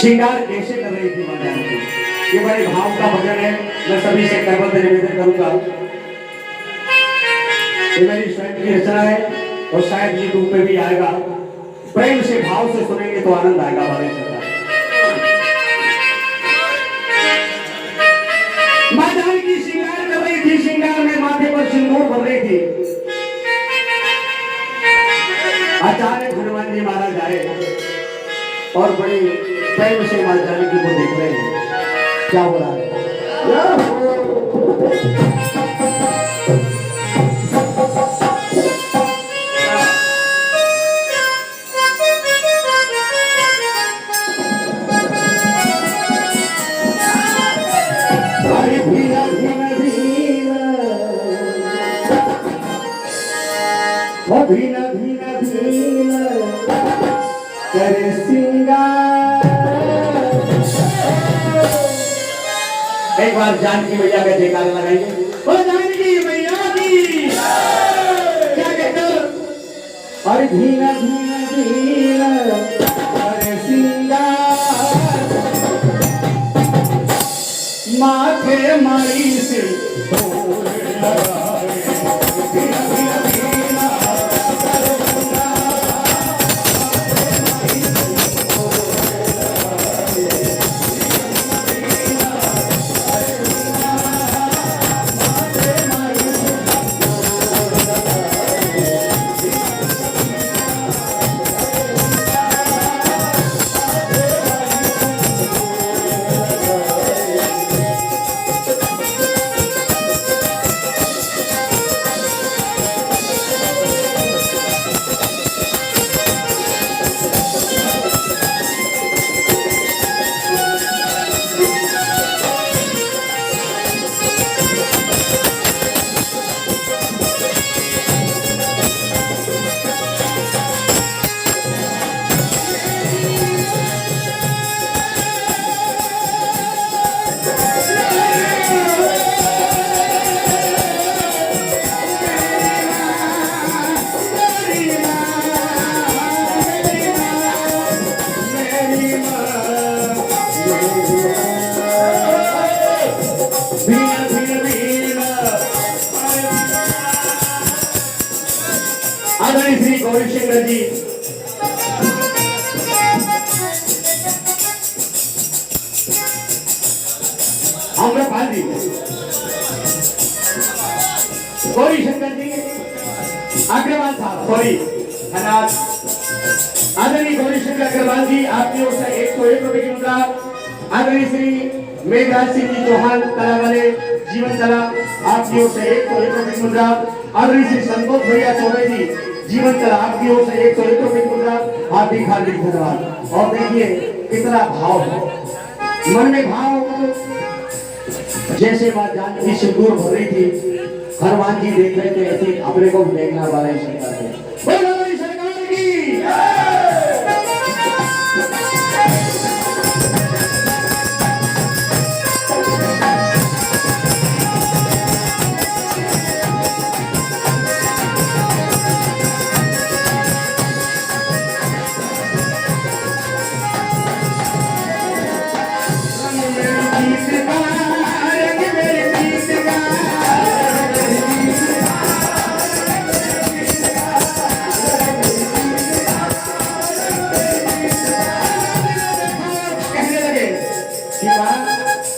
श्रृंगार कैसे कर रही थी माता जी? ये बड़े भाव का भजन है। मैं सभी से करबद्ध निवेदन करूंगा। ये मेरी स्वयं की रचना है और शायद यूट्यूब पे भी आएगा। प्रेम से भाव से सुनेंगे तो आनंद आएगा। हमारे सरकार माता की श्रृंगार कर रही थी, श्रृंगार में माथे पर सिंदूर भर रही थी। अचानक हनुमान जी महाराज आए और बड़ी प्रेम से मां जानकी को देख रहे हैं। क्या हो रहा है? भीना भीना भीना करे सिंगार। एक बार जानकी मैया का जयकारा लगाइए। ओ जानकी मैया की क्या कहते हो? और भीना भीना भीना करे सिंगार, माथे मारी से आदरणीय श्री गौरीशंकर जी आम्रपाल जी, गौरीशंकर जी अग्रवाल साहब, सॉरी धन्यवाद। आदरणीय गौरीशंकर अग्रवाल जी आपकी ओर से 101 रुपए की मुद्रा। आदरणीय श्री मेघराज सिंह जी चौहान कला वाले जीवन कला आपकी ओर से 101 रुपए की मुद्रा। आदरणीय श्री संतोष भैया चौबे जी जीवन कला आपकी ओर से 101 रुपए की मुद्रा। हार्दिक हार्दिक धन्यवाद। और देखिए कितना भाव है, मन में भाव जैसे मां जानकी सिंदूर भर रही थी, हनुमान जी देख रहे थे, ऐसे अपने को देखना वाले सरकार है। सरकार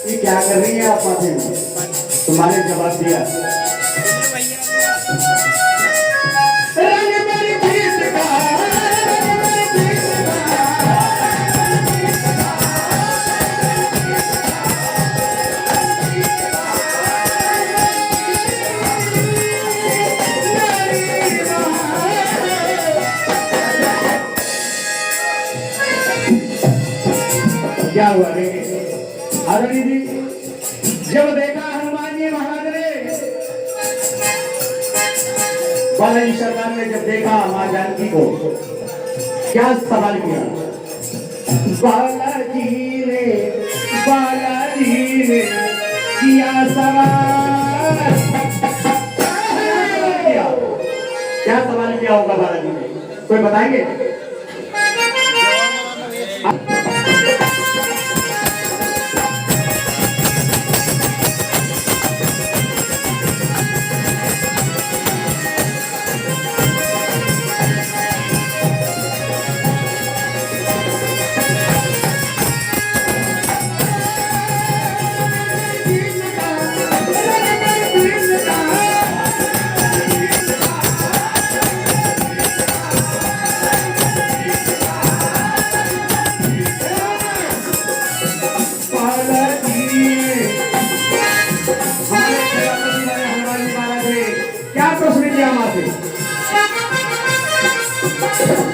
की क्या कर रही है आप? माथे में तुम्हारे जवाब दिया। क्या हुआ? आदरणीय जी जब देखा हनुमान जी महाराज ने, बालाजी सरकार ने जब देखा मां जानकी को, क्या सवाल किया? बालाजी ने किया सवाल। क्या सवाल किया होगा बालाजी ने? कोई बताएंगे? से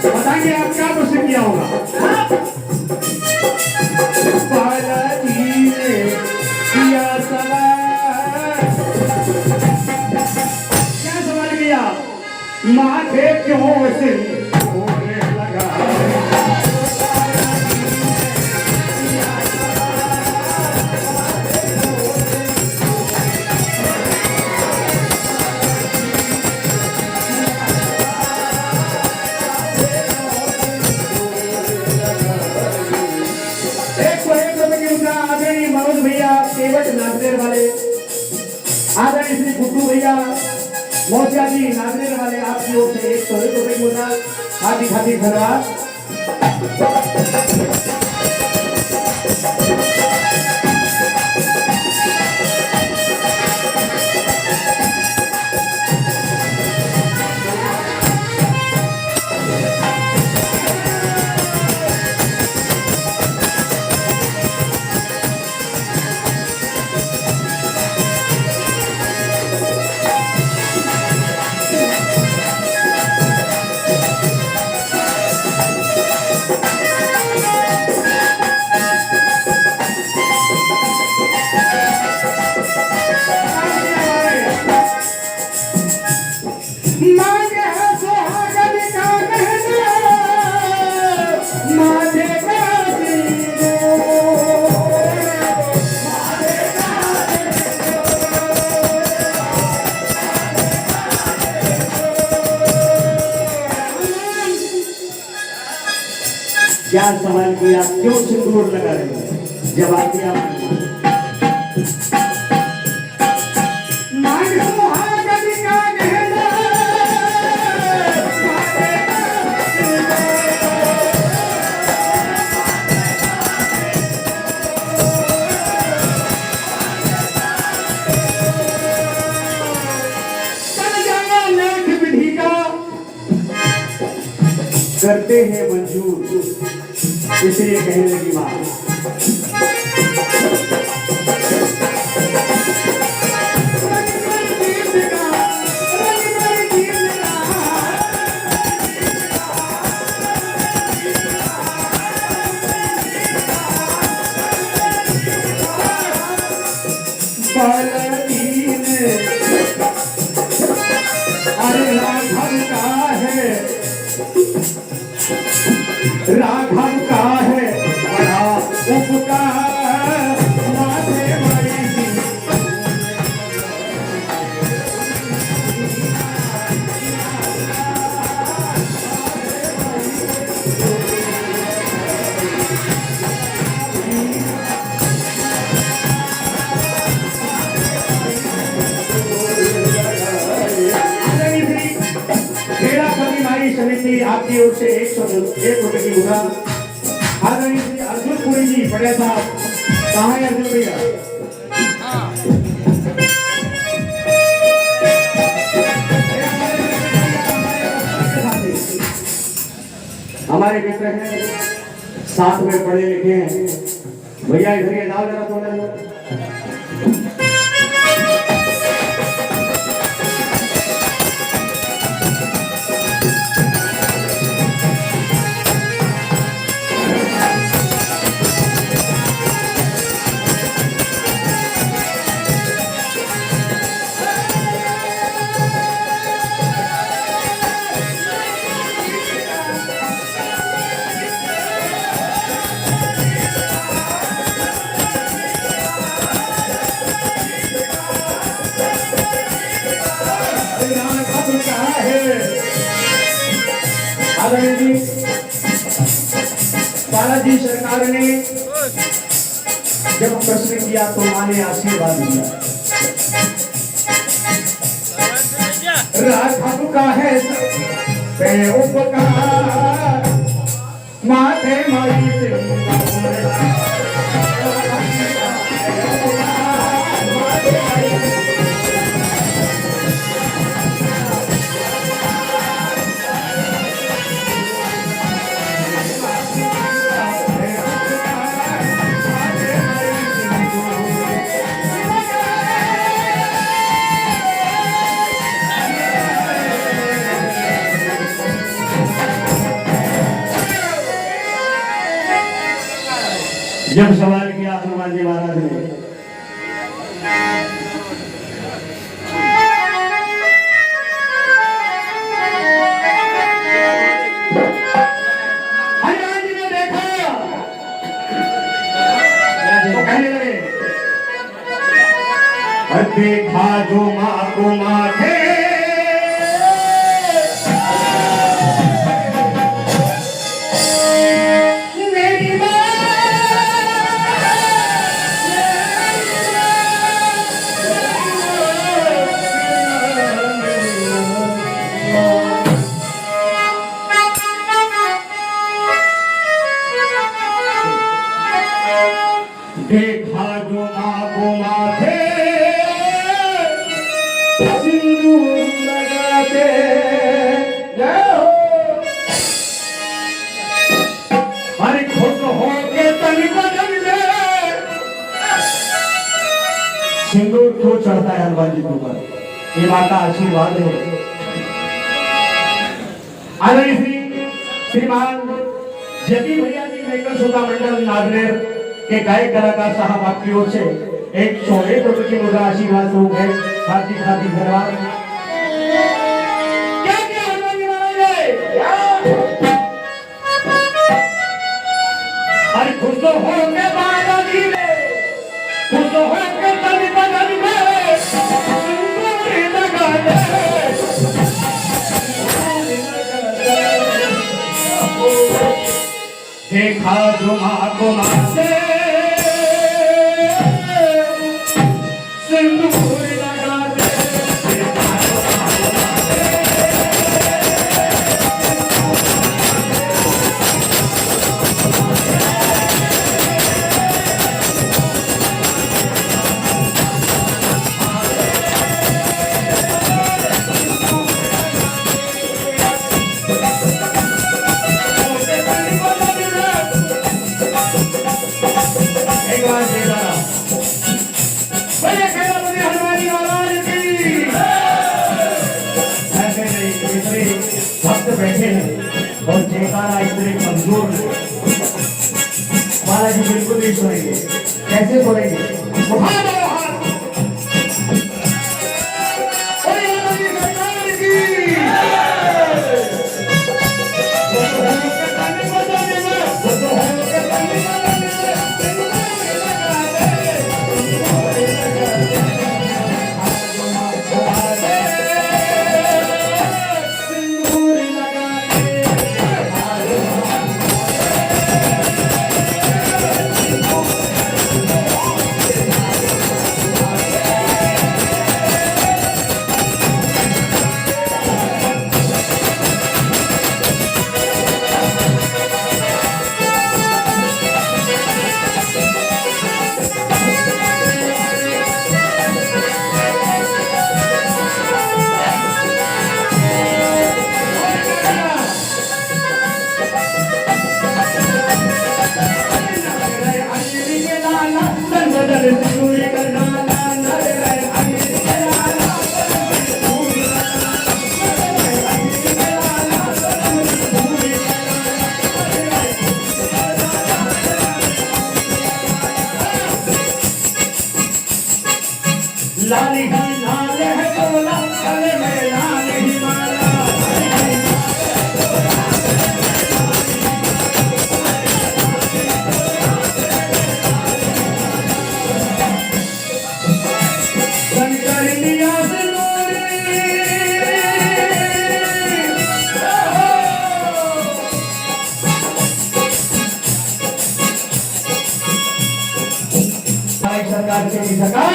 बताइए आप क्या प्रश्न किया होगा। बालाजी ने किया सवाल, क्या सवाल किया? माथे क्यों सिंदूर लगा? मनोज भैया केवट नागदेर वाले, आदरणीय श्री गुड्डू भैया मौसिया जी नागदेर वाले, आपकी ओर से 100 रुपए की मुद्रा, हार्दिक हार्दिक धन्यवाद। क्या सवाल किया? क्यों सिंदूर लगा रहे हैं? जवाब दिया करते हैं मंजूर, इसलिए कहने लगी मां। अरे राघव का है, राघव का है बड़ा उपकार, माथे बड़ी समिति आपकी ओर से 101 रुपए की मुद्रा। आदरणीय श्री अर्जुन पुरी जी बड़े साहब, कहाँ है अर्जुन भैया? हमारे मित्र हैं, साथ में पढ़े लिखे हैं भैया, इधर ये लाओ जरा थोड़ा। बालाजी सरकार ने जब प्रश्न किया तो मां ने आशीर्वाद दिया। राघव का है उपकार, माथे माई से जब सवाल किया हनुमान जी महाराज ने, हनुमान जी ने देखा तो कहने लगे, देखा जो माँ को माथे देखा जो माँ को माथे सिंदूर लगाते जाओ, अरे खुश हो के तन बदन में सिंदूर क्यों चढ़ता है हनुमान जी के ऊपर? ये माँ का आशीर्वाद है। आदरणीय श्रीमान जती भैया जी मेकर सुधा मंडल नागनेर के गायक कलाकार साहब आपकी ओर से 101 रुपए की मुद्रा आशीर्वाद रूप है। हार्दिक हार्दिक धन्यवाद। क्या क्या हनुमान जी महाराज, अरे खुश हो के बाबा जी ने, खुश हो के तन बदन में सिंदूर लगा दे, देखा जो माँ को माथे सिंदूर लगा दे, बैठे हैं और जयकारा इतने कमजोर बालाजी बिल्कुल नहीं सुनेंगे। कैसे सुनेंगे? लाल ही लाल है बोला, गले में लाल ही माला, शंकर लिया सरकार से सरकार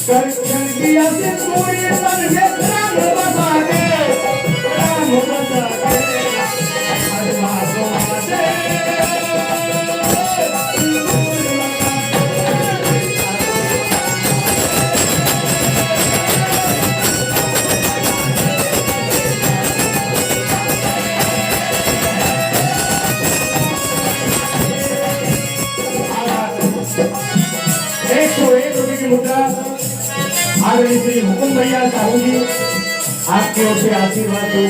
कर भैया से पूरी मन के राम बसा के राम बसा के हरवा से ₹101 की मुद्रा आदरणीय श्री हुकुम भैया साहू जी आपकी ओर से आशीर्वाद दो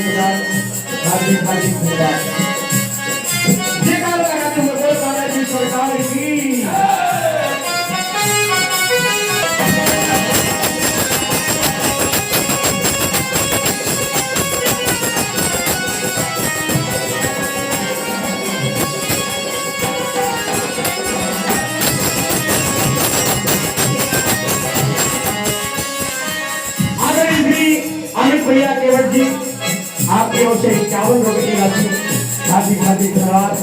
हार्दिक हार्दिक धन्यवाद। सरकार की अमित भैया केवट जी आपकी ओर से ₹51 की राशि हार्दिक हार्दिक धन्यवाद।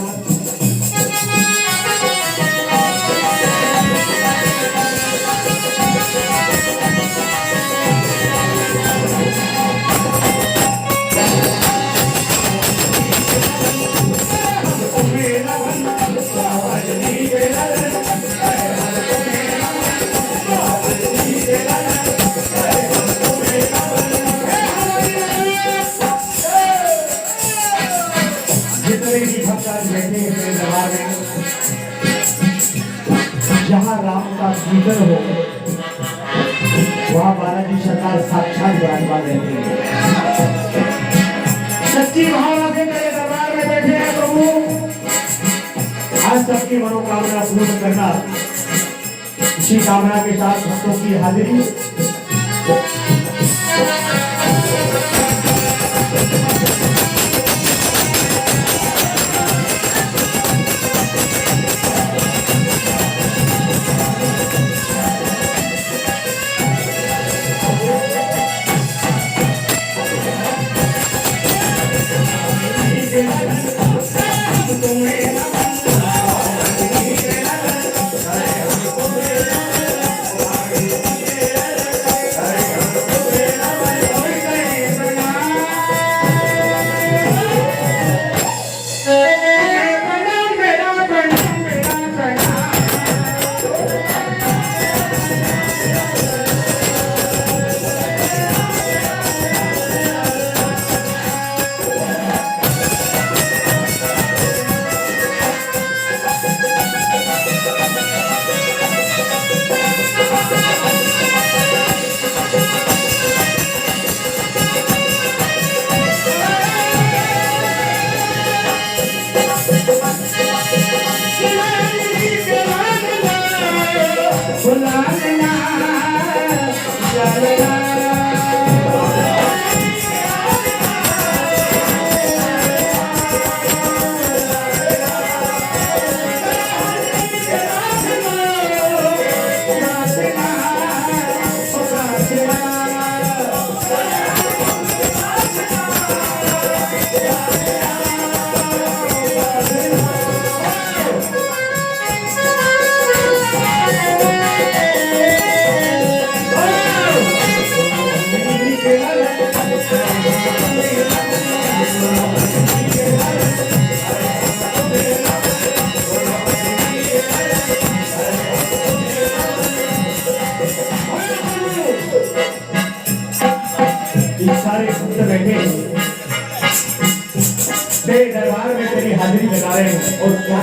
जहाँ राम का कीर्तन हो वहाँ बालाजी सरकार साक्षात विराजमान रहते हैं। सच्ची भावना से मेरे दरबार में बैठे हैं प्रभु, आज सबकी मनोकामना पूर्ण करना, इसी कामना के साथ भक्तों की हाजिरी। दरबार में तेरी हाजिरी लगा रहे हैं और क्या